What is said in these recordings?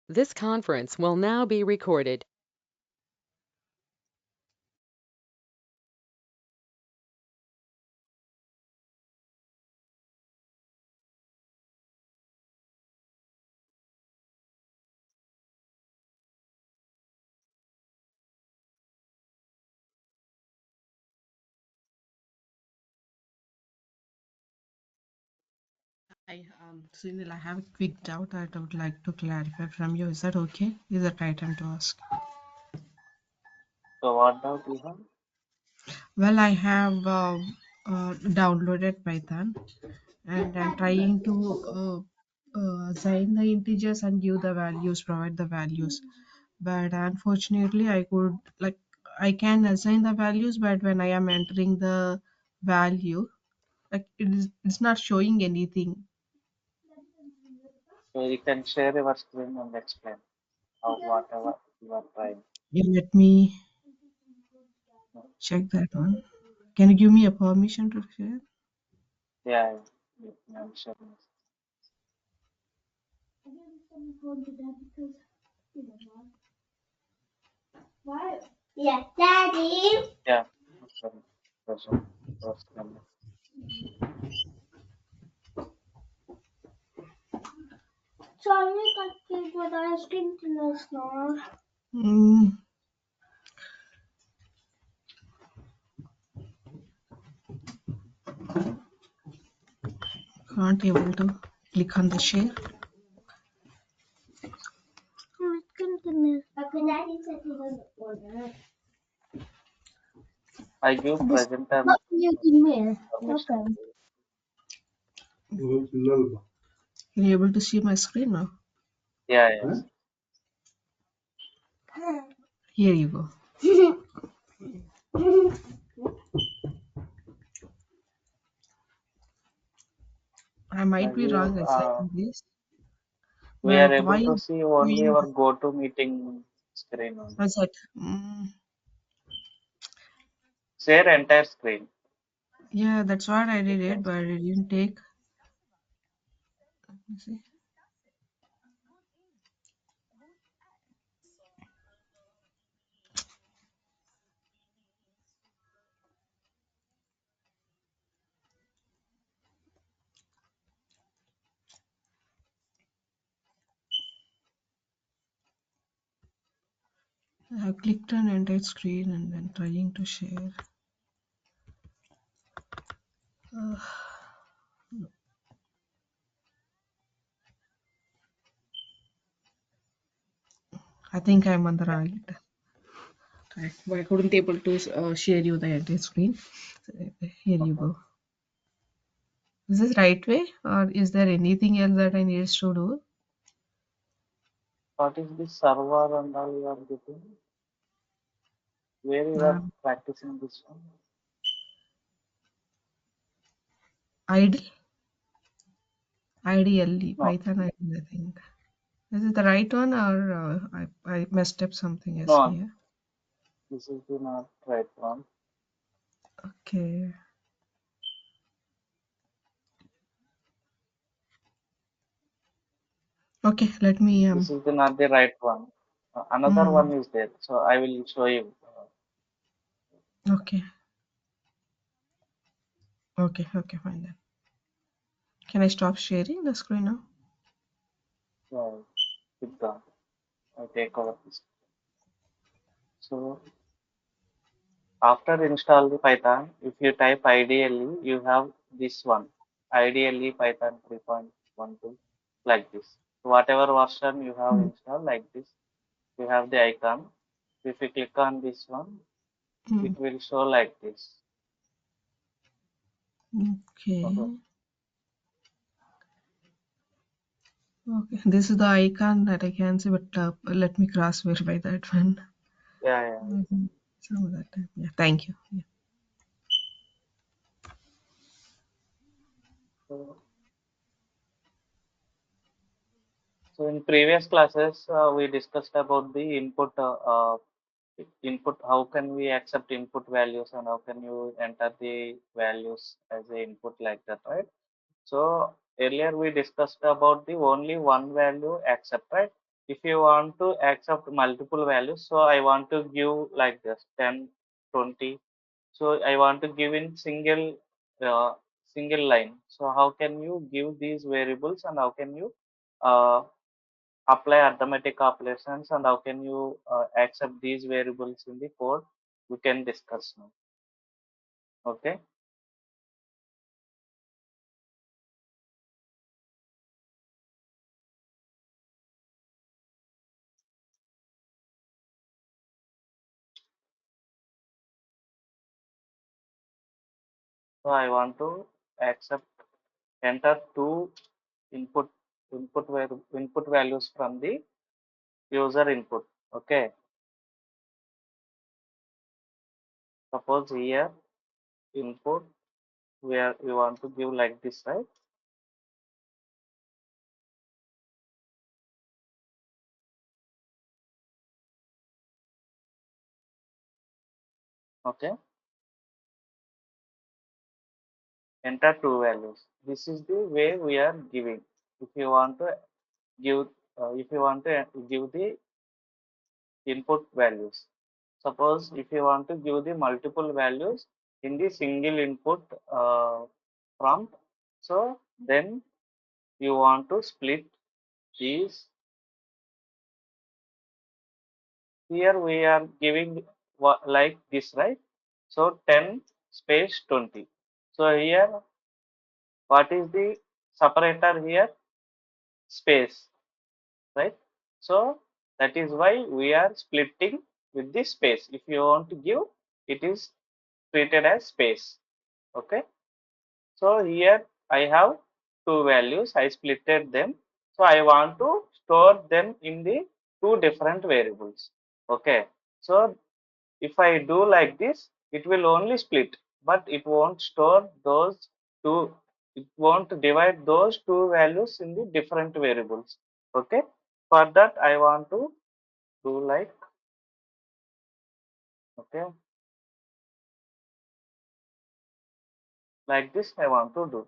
This conference will now be recorded. Sunil, I have a quick doubt that I would like to clarify from you. Is that okay? Is that right time to ask? So what doubt you have? Well, I have downloaded Python and I'm trying to assign the integers and give the values, provide the values. But unfortunately, I can assign the values, but when I am entering the value, like it's not showing anything. So you can share your screen and explain how whatever you are trying. Yeah, let me check that one. Can you give me a permission to share? Yeah, yeah, I'm sharing. Yeah, I'm sharing. Present. Your screen. Mm, can't able to click on the share. I give present and permission. Can you able to see my screen now? Yeah, yes. Here you go. I I might be give. wrong exactly this, We are but able why to see only doing our go-to meeting screen only. what's that? Share entire screen. Yeah, that's what I You did it, can but see. it didn't take. Let me see. I have clicked on entire screen and then trying to share. Uh, I think I'm on the right track. But I couldn't able to share you the entire screen. So, here you Okay. go. Is this right way, or is there anything else that I need to do? What is the server and all you are getting? Where you are Um, practicing this one? ID, IDLE, No, Python ID, I think. Is it the right one, or I messed up something else no. here? This is the not right one. Okay. Okay, let me This is the not the right one. Another mm, one is there. So I will show you. okay. Okay, fine then. Can I stop sharing the screen now? With the I take over this. So after install the Python, if you type IDLE, you have this one. IDLE Python 3.12 like this. So whatever version you have Mm, installed like this, you have the icon. If you click on this one, mm, it will show like this. Okay. okay. Okay. This is the icon that I can see, but let me cross verify that one. Yeah, yeah. Some of that time. Yeah, thank you. Yeah. So, so in previous classes, we discussed about the input. How can we accept input values and how can you enter the values as a input like that, right? So earlier we discussed about the only one value accept, right? if you want to accept multiple values, so I want to give like this 10, 20. So I want to give in uh, single line. So how can you give these variables and how can you uh, apply arithmetic operations and how can you accept these variables in the code? We can discuss now. Okay. So I want to accept enter two input input values from the user input. Okay. Suppose here input where we want to give like this, right? Okay. Enter two values. This is the way we are giving. If you want to give, if you want to give the input values. Suppose if you want to give the multiple values in the single input prompt, so then you want to split these. Here we are giving like this, right? So 10 space 20. So here, what is the separator here? Space, right? So that is why we are splitting with this space. If you want to give, it is treated as space. Okay. So here I have two values. I splitted them. So I want to store them in the two different variables. Okay. So if I do like this, it will only split, but it won't store those two. It won't divide those two values in the different variables. Okay. For that, I want to do like, okay, like this I want to do.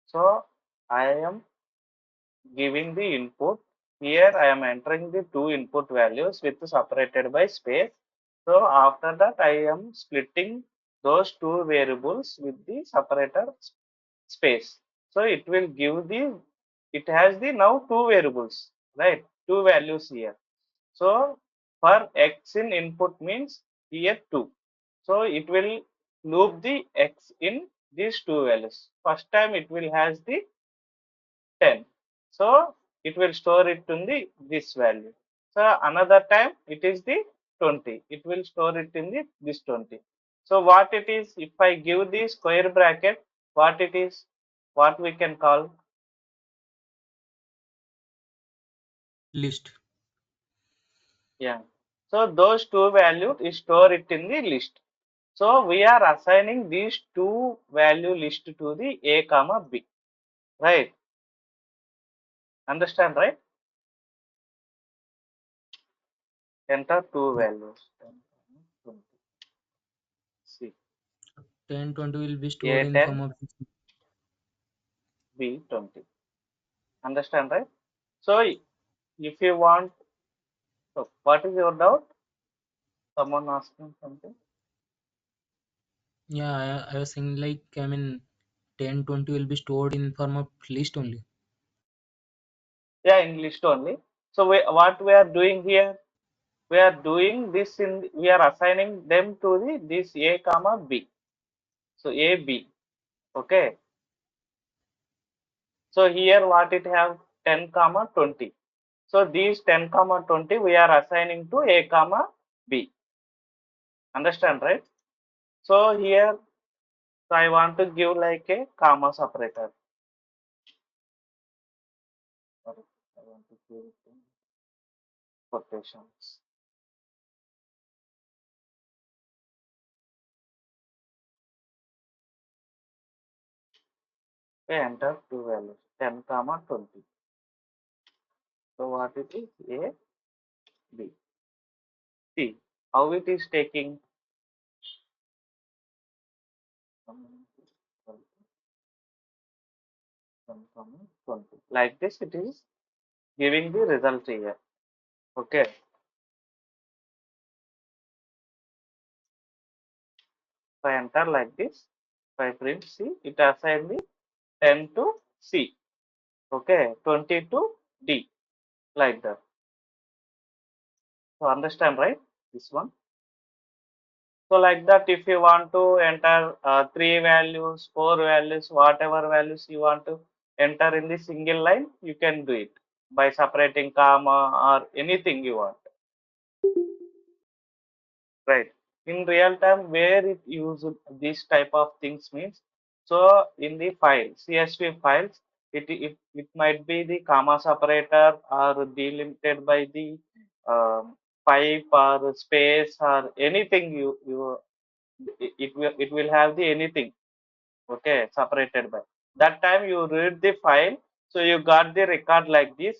So I am giving the input. Here I am entering the two input values with separated by space. So after that I am splitting those two variables with the separator space. So it will give the, it has the now two variables, right? Two values here. So for x in input means here 2. So it will loop the x in these two values. First time it will has the 10. So it will store it in the this value. So another time it is the 20. It will store it in the this 20. So what it is, if I give the square bracket, what it is, what we can call, list. yeah. So those two values is store it in the list. So we are assigning these two value list to the A comma B, right? Understand, right? Enter two Yeah. values. 10, 20. C. 10, 20 will be stored A in 10, form of B 20. Understand, right? So if you want, so what is your doubt? Someone asking something? yeah. I was saying like 10, 20 will be stored in form of list only. Yeah, in list only. So what we are doing here, we are doing this in, we are assigning them to the this A comma B. So A B. Okay. So here what it have 10 comma 20. So these 10 comma 20 we are assigning to A comma B. Understand, right? So here, so I want to give like a comma separator. Sorry, I want to give it in quotations. Okay, enter two values 10 comma 20. So what it is? A B. See how it is taking 10 comma 20. Like this it is giving the result here. Okay. If I enter like this, if I print C, it assign the 10 to C. Okay, 20 to D, like that. So understand, right? This one. So like that, if you want to enter 3 values, 4 values, whatever values you want to enter in the single line, you can do it by separating comma or anything you want. Right. In real time, where it use this type of things means, so in the file, CSV files, it might be the comma separator or delimited by the pipe or space or anything it will have the anything, okay, separated by. That time you read the file, so you got the record like this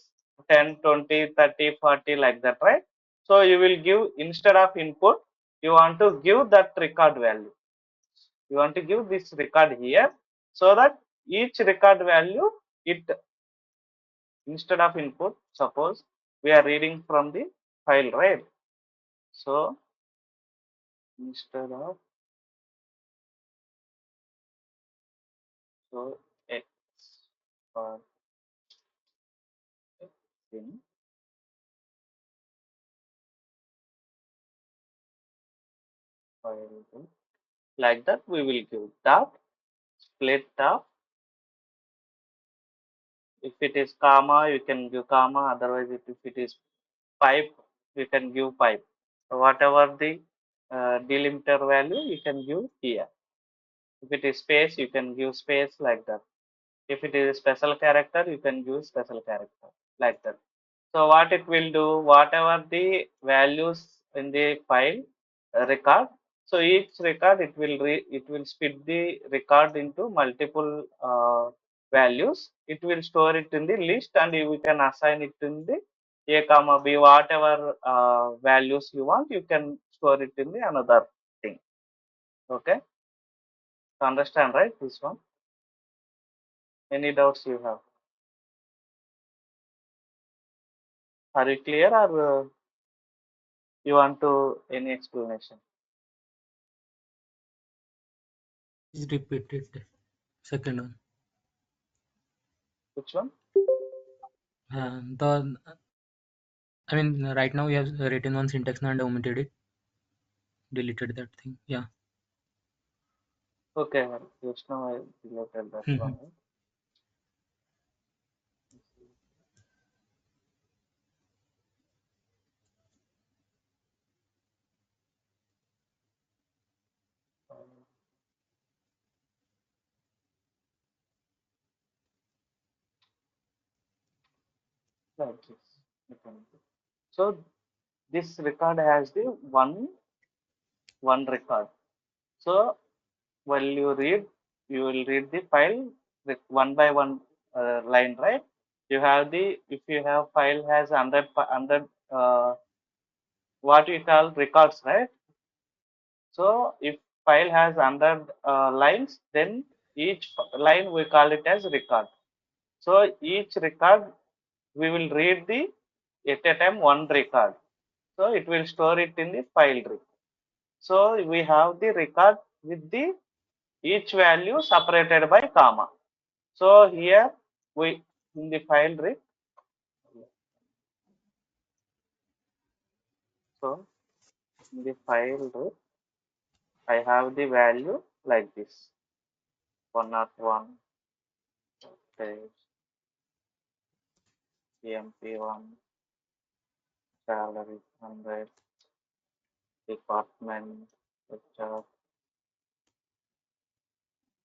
10, 20, 30, 40 like that, right? So you will give, instead of input, you want to give that record value. You want to give this record here, so that each record value, it, instead of input, suppose we are reading from the file, right? So instead of, so x or x in file, like that we will give dot split dot. If it is comma, you can give comma, otherwise if it is pipe, you can give pipe. So whatever the delimiter value, you can give here. If it is space, you can give space, like that. If it is a special character, you can give special character, like that. So what it will do, whatever the values in the file record, so each record it will split the record into multiple values. It will store it in the list, and you can assign it in the A comma B, whatever values you want, you can store it in the another thing. Okay, so understand, right, this one? Any doubts you have? Are you clear, or you want to any explanation? Please repeat it. Second one. Which one? The I mean, right now we have written one syntax and omitted it, deleted that thing. Yeah. Okay, just now I deleted that one. Mhm. Like this. Okay. So this record has the one record. So while you read, you will read the file with one by one line, right? You have the, if you have file has 100 what we call records, right? So if file has 100 lines, then each line we call it as record. So each record we will read the at a time one record. So it will store it in the file tree. So we have the record with the each value separated by comma. So here we, in the file tree, so in the file tree, I have the value like this 101 page EMP1 salary 100 department HR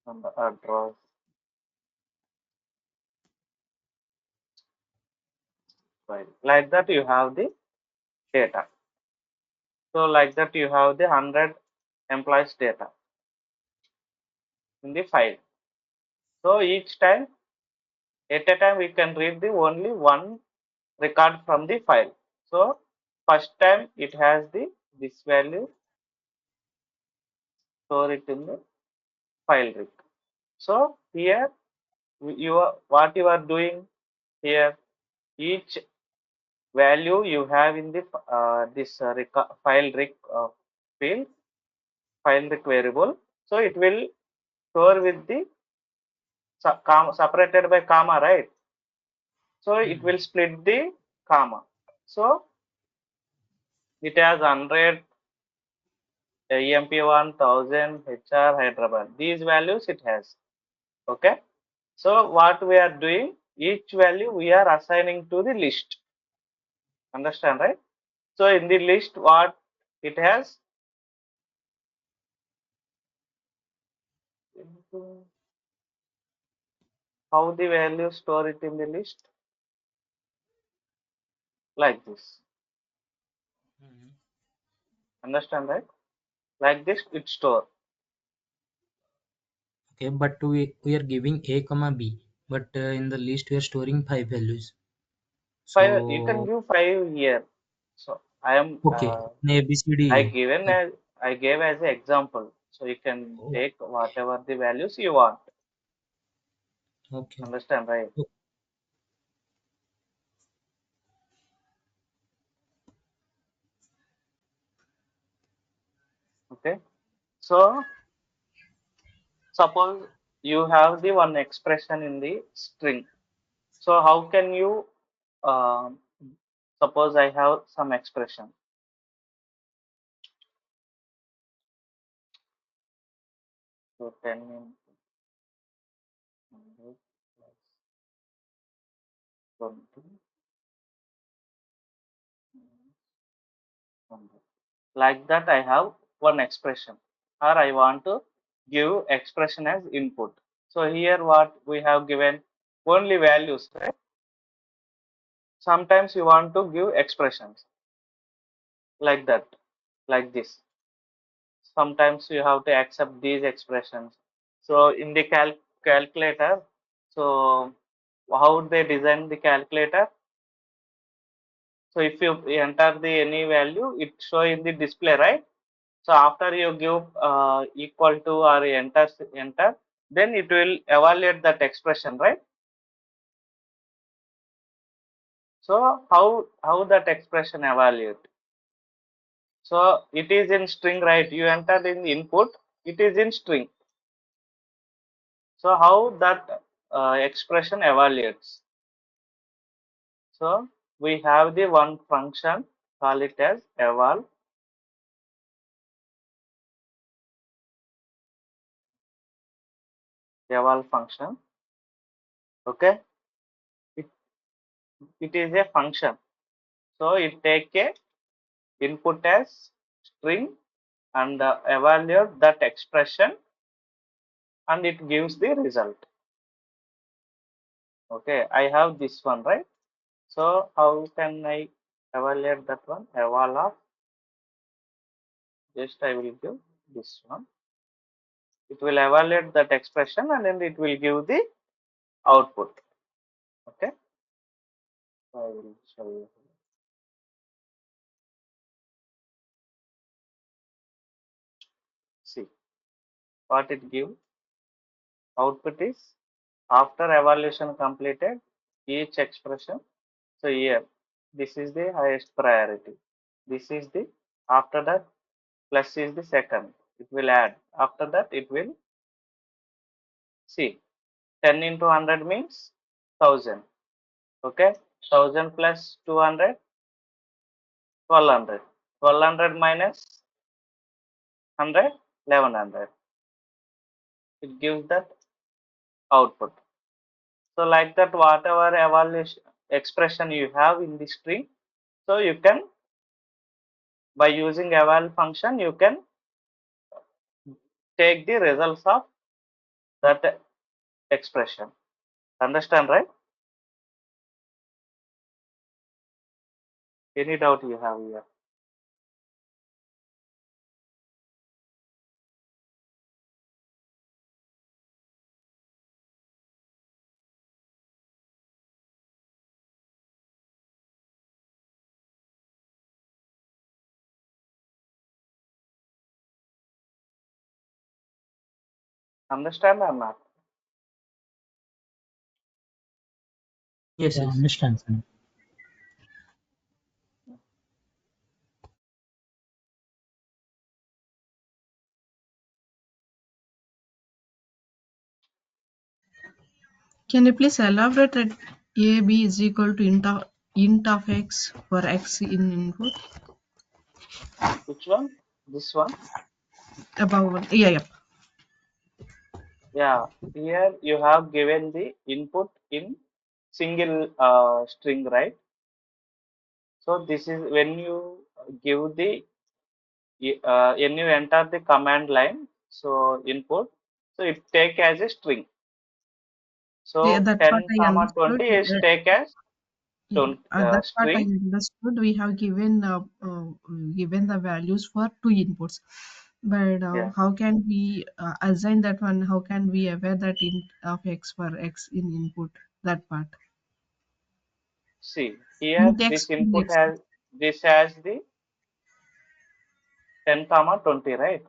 and the address, right? Like that you have the data. So like that you have the 100 employees data in the file. So each time, at a time, we can read the only one record from the file. So first time it has the this value, store it in the file read. So here you are, what you are doing here, each value you have in the this field file rec variable. So it will store with the separated by comma, right? So it will split the comma. So it has 100, EMP1, 1000, HR, Hyderabad. These values it has. Okay. So what we are doing, each value we are assigning to the list. Understand, right? So in the list, what it has, how the value store it in the list, like this. Understand, right? Like this, it store. Okay, but we are giving a comma b, but in the list we are storing 5 values. Five. You can So give 5 here. So I am. okay, a b c I d. given as I gave as an example. So you can Oh, take whatever the values you want. okay. Understand, right? Oh, Okay. So suppose you have the one expression in the string. So how can you um, suppose I have some expression. So 10 into 100 plus 20 minus 100. Like that I have one expression, or I want to give expression as input. So here what we have given only values, right? Sometimes you want to give expressions like that, like this. Sometimes you have to accept these expressions. So in the calculator, so how they design the calculator? So if you enter the any value, it show in the display, right? So after you give equal to or enter, then it will evaluate that expression, right? So how that expression evaluate? So it is in string, right? You entered in the input, it is in string. So how that expression evaluates? So we have the one function, call it as eval function. Okay, it, it is a function. So it take a input as string and evaluate that expression, and it gives the result. Okay, I have this one, right? So how can I evaluate that one? Eval of, just I will give this one. It will evaluate that expression and then it will give the output. Okay, so I will show you. See what it gives. Output is after evaluation completed each expression. So here this is the highest priority. This is the, after that plus is the second. It will add. After that it will see 10 into 100 means 1000. Okay, 1000 plus 200, 1200. 1200 minus 100, 1100. It gives that output. So like that, whatever evaluation expression you have in the string, so you can, by using eval function, you can take the results of that expression. Understand, right? Any doubt you have here? Understand or not? yes, Yeah, yes. understand, sir. Can you please elaborate that a b is equal to int of x for x in input? Which one? This one? Above one. Yeah, yeah. Yeah. Here you have given the input in single string, right? So this is when you give the when you enter the command line, so input, so it take as a string. Yeah, So that part 10 I comma understood. 20 is take as Yeah, that part I string. understood. We have given the values for two inputs, but Yeah. how can we assign that one? How can we aware that int of x for x in input? That part. See here Int x this for input x. has the 10 comma 20, right?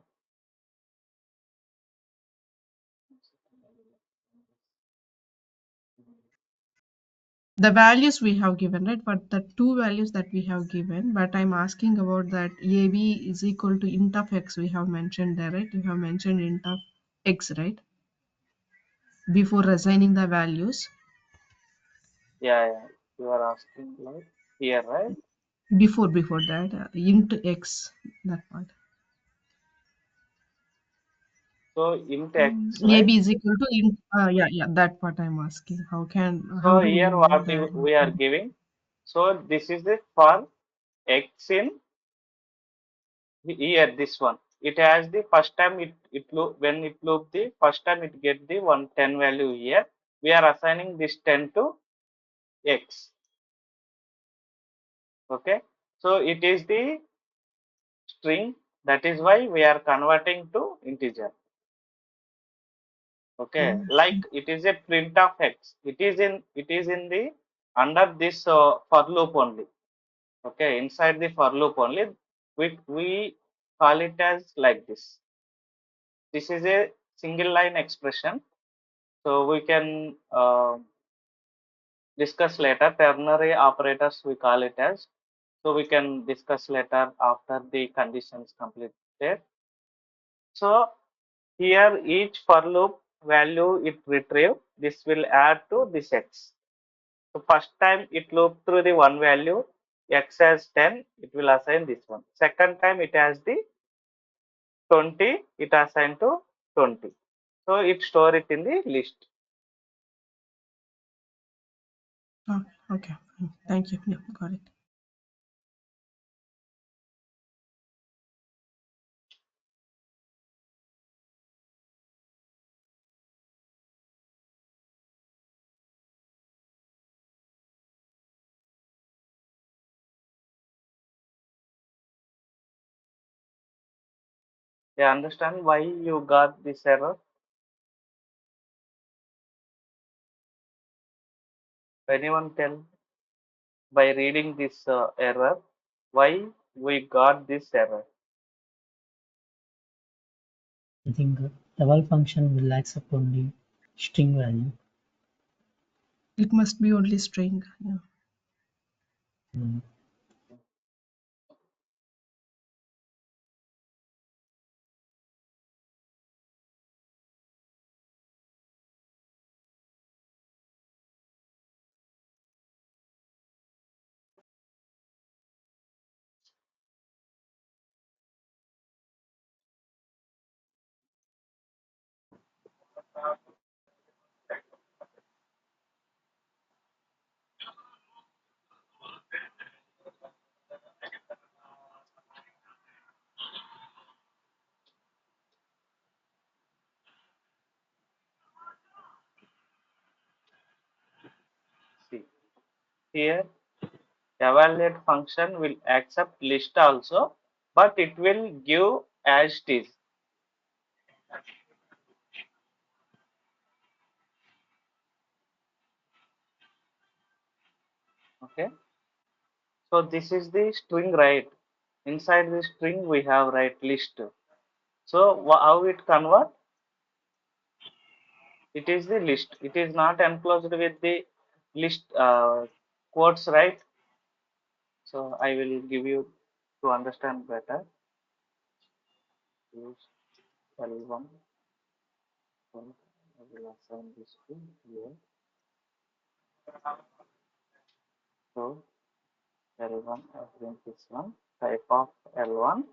The values we have given, right? But the two values that we have given, but I'm asking about that ab is equal to int of x. We have mentioned there, right? You have mentioned int of x, right? Before assigning the values. Yeah, yeah. You are asking like here, right? Before that int x, that part. So int x, ab right? is equal to int, yeah, yeah, that part I'm asking. How So do we here know what that? we are giving. So this is the for x in here this one. It has the first time it loop when it loop the first time it get the 110 value here. We are assigning this 10 to x. Okay. So it is the string, that is why we are converting to integer. Okay, Mm. like it is a print of x. It is in the under this for loop only. Okay, inside the for loop only, we call it as like this. This is a single line expression, so we can discuss later. Ternary operators we call it as. So we can discuss later after the conditions completed. So here each for loop value it retrieve, this will add to this x. So first time it loop through the one value, x has 10, it will assign this one. Second time it has the 20, it assigned to 20. So it store it in the list. Oh, okay. Thank you. Yeah, got it. You understand why you got this error? Anyone tell by reading this error why we got this error? I think eval function will accept only string value. It must be only string. Yeah. Mm. See here, evaluate function will accept list also, but it will give as it is. Okay. So this is the string, right? Inside the string we have right list. So how it convert? It is the list. It is not enclosed with the list quotes, right? So I will give you to understand better. Use L1. I will assign this to here. So L1 print this one type of L1.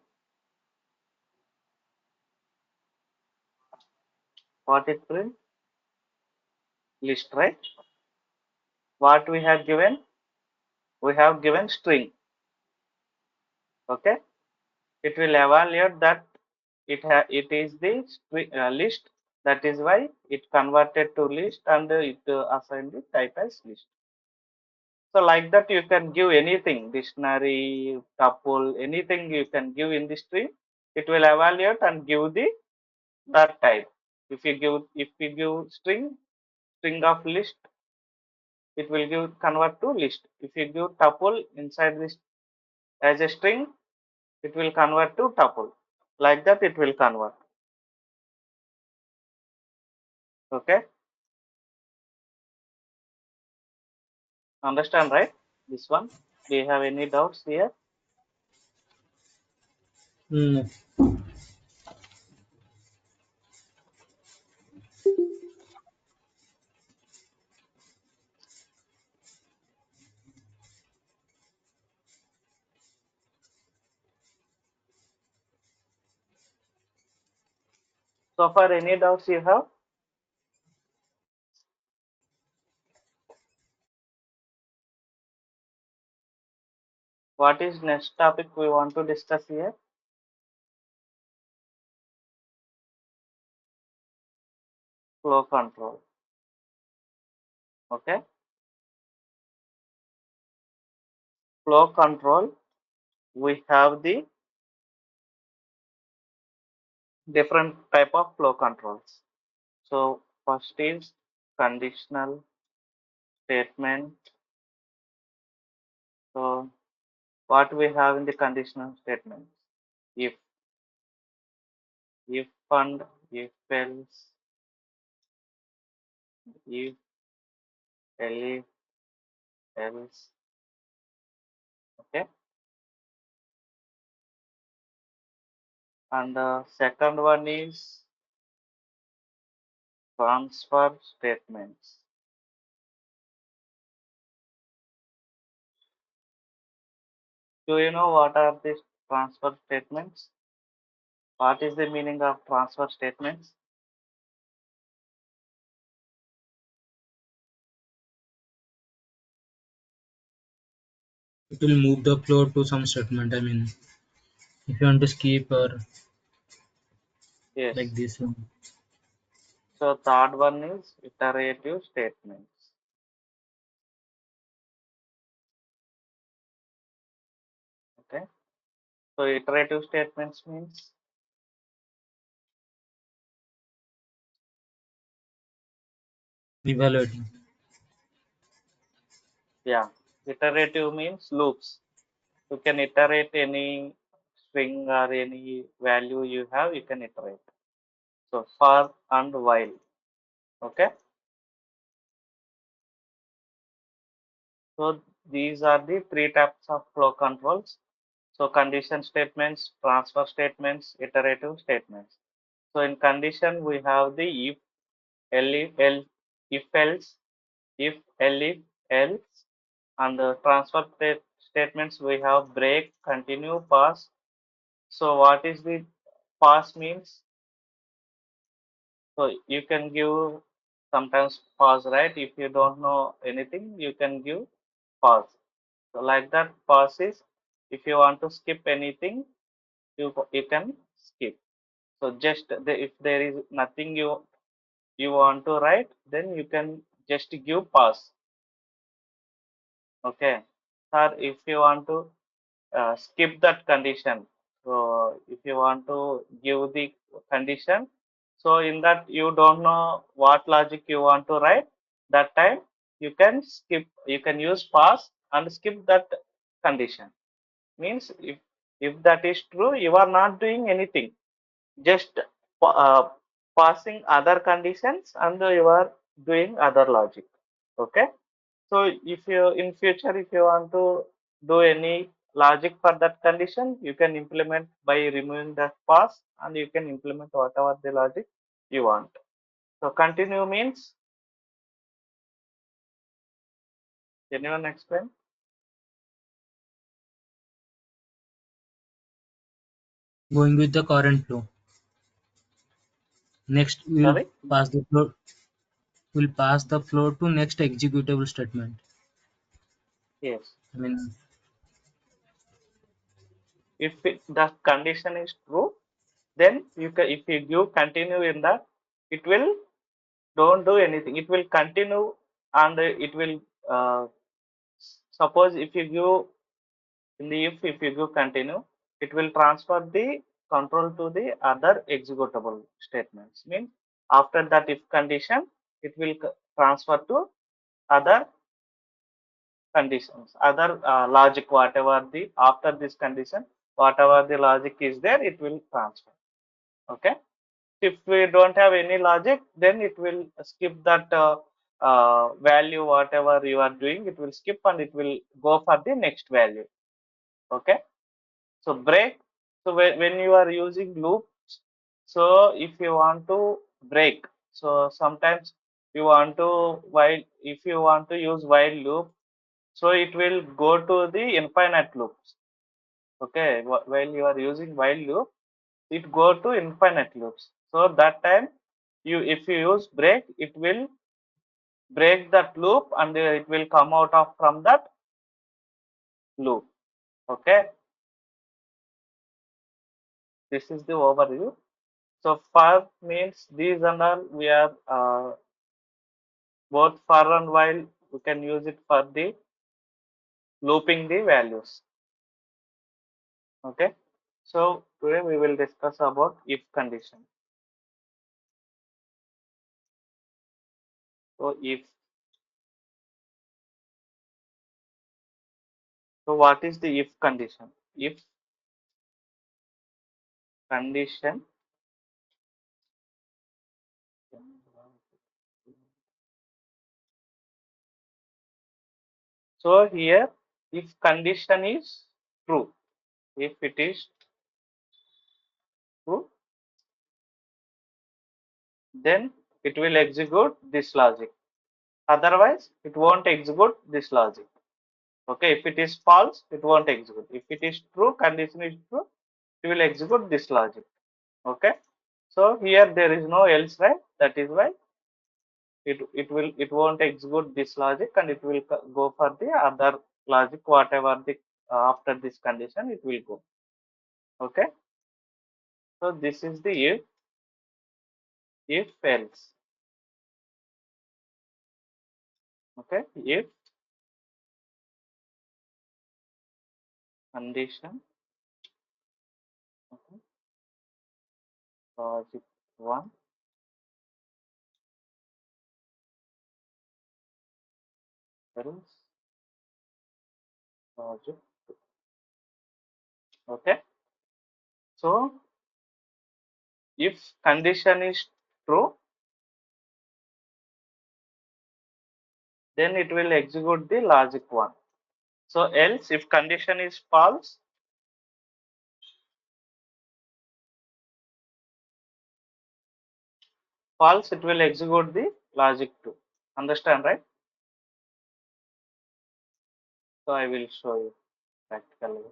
What it print? List, right? What we have given? We have given string. Okay. It will evaluate that it is the list. That is why it converted to list and it assigned the type as list. So like that you can give anything, dictionary, tuple, anything you can give in the string. It will evaluate and give the that type. If you give string of list, it will give convert to list. If you give tuple inside this as a string, it will convert to tuple. Like that it will convert. Okay. Understand, right? This one. Do you have any doubts here? No. So far, any doubts you have? What is next topic we want to discuss here? Flow control. Okay. Flow control. We have the different type of flow controls. So first is conditional statement. So what we have in the conditional statements? If, if and if else, if, else, else. Okay. And the second one is transfer statements. Do you know what are these transfer statements? What is the meaning of transfer statements? It will move the flow to some statement. I mean, if you want to skip or like Yes. this. So third one is iterative statements. Okay. So iterative statements means, Evaluating. yeah, iterative means loops. You can iterate any string or any value you have, you can iterate. So for and while. Okay. So these are the three types of flow controls. So condition statements, transfer statements, iterative statements. So in condition, we have the if else, if elif else, and the transfer statements we have break, continue, pass. So what is the pass means? So you can give sometimes pause, right? If you don't know anything, you can give pause. So like that, pause is if you want to skip anything, you can skip. So just if there is nothing you want to write, then you can just give pause. Okay. Or if you want to skip that condition, so if you want to give the condition, so in that you don't know what logic you want to write, that time you can skip, you can use pause and skip that condition. Means if that is true, you are not doing anything, just uh, passing other conditions and you are doing other logic. Okay. So if you in future, if you want to do any logic for that condition, you can implement by removing that pass and you can implement whatever the logic you want. So continue means Anyone explain? Going with the current flow. Next, Sorry? we'll pass the flow to next executable statement. Yes. I mean, If the condition is true, then if you give continue in that, it will don't do anything. It will continue and it will uh, suppose if you give in the if you give continue, it will transfer the control to the other executable statements. Means after that if condition, it will transfer to other conditions, other logic, whatever the after this condition, whatever the logic is there, it will transfer. Okay. If we don't have any logic, then it will skip that value, whatever you are doing, it will skip and it will go for the next value. Okay. So break. So when you are using loops, so if you want to break, so sometimes you want to while if you want to use while loop, so it will go to the infinite loops. Okay, while you are using while loop, it go to infinite loops. So that time you if you use break, it will break that loop and it will come out of from that loop. Okay, this is the overview. So for means these and all we are both for and while we can use it for the looping the values. Okay. So today we will discuss about if condition. So if so what is the if condition? If condition, so here if condition is true, if it is true, then it will execute this logic. Otherwise, it won't execute this logic. Okay, if it is false, it won't execute. If it is true, condition is true, it will execute this logic. Okay, so here there is no else, right? That is why it won't execute this logic and it will go for the other logic, whatever the after this condition it will go. Okay, so this is the if else. Okay, if condition, okay, logic 1 else logic 2. Okay, so if condition is true, then it will execute the logic 1. So else if condition is false, it will execute the logic 2. Understand, right? So I will show you practically.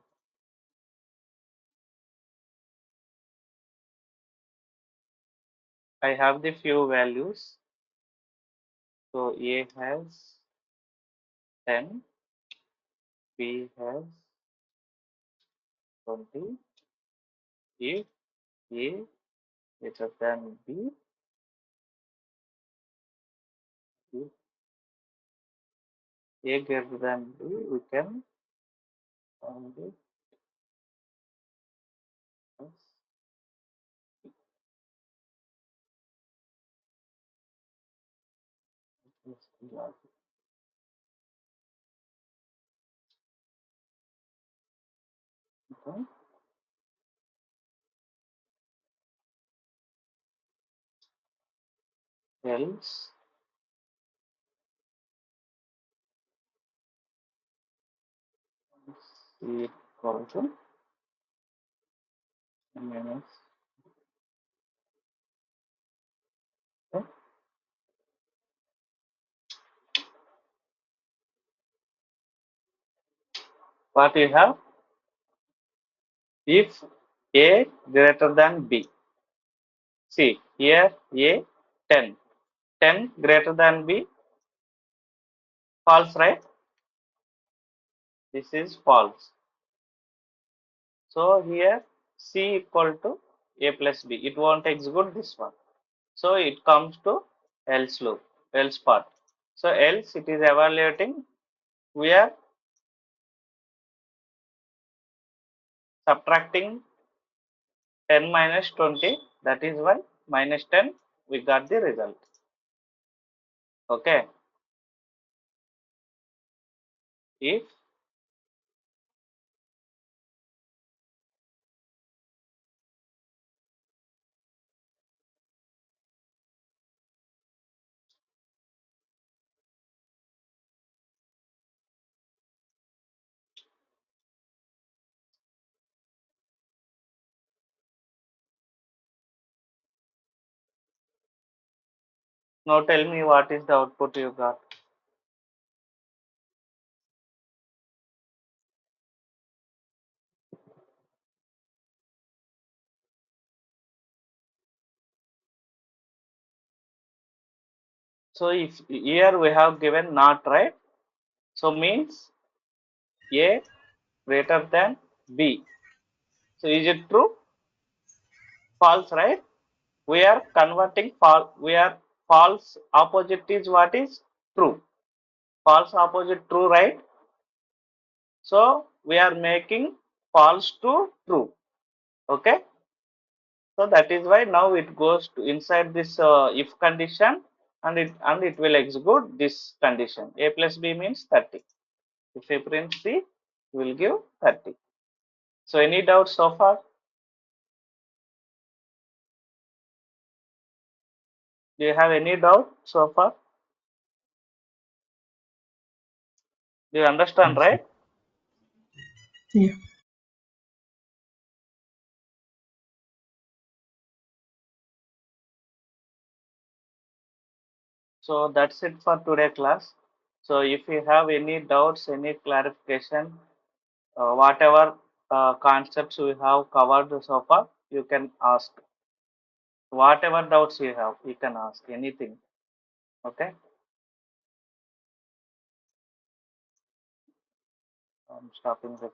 I have the few values. So A has 10, B has 20. If A greater than B, if A greater than B, we can find it as logic. Okay. Else C equal to minus. Okay. What you have? If A greater than B. See here A 10. 10 greater than B, false, right? This is false. So here C equal to A plus B. It won't execute this one. So it comes to else loop, else part. So else it is evaluating. We are subtracting 10 minus 20. That is why minus 10 we got the result. Okay. If now tell me what is the output you got. So if here we have given not, right? So means A greater than B. So is it true? False, right? We are converting false. We are false opposite is what is true. False opposite true, right? So we are making false to true. Okay. So that is why now it goes to inside this if condition, and it will execute this condition. A plus B means 30. If we print C, it will give 30. So any doubts so far? Do you have any doubt so far? Do you understand, Yes, sir. right? Yeah. So that's it for today class. So if you have any doubts, any clarification, whatever concepts we have covered so far, you can ask. Whatever doubts you have, you can ask anything. Okay. I'm stopping the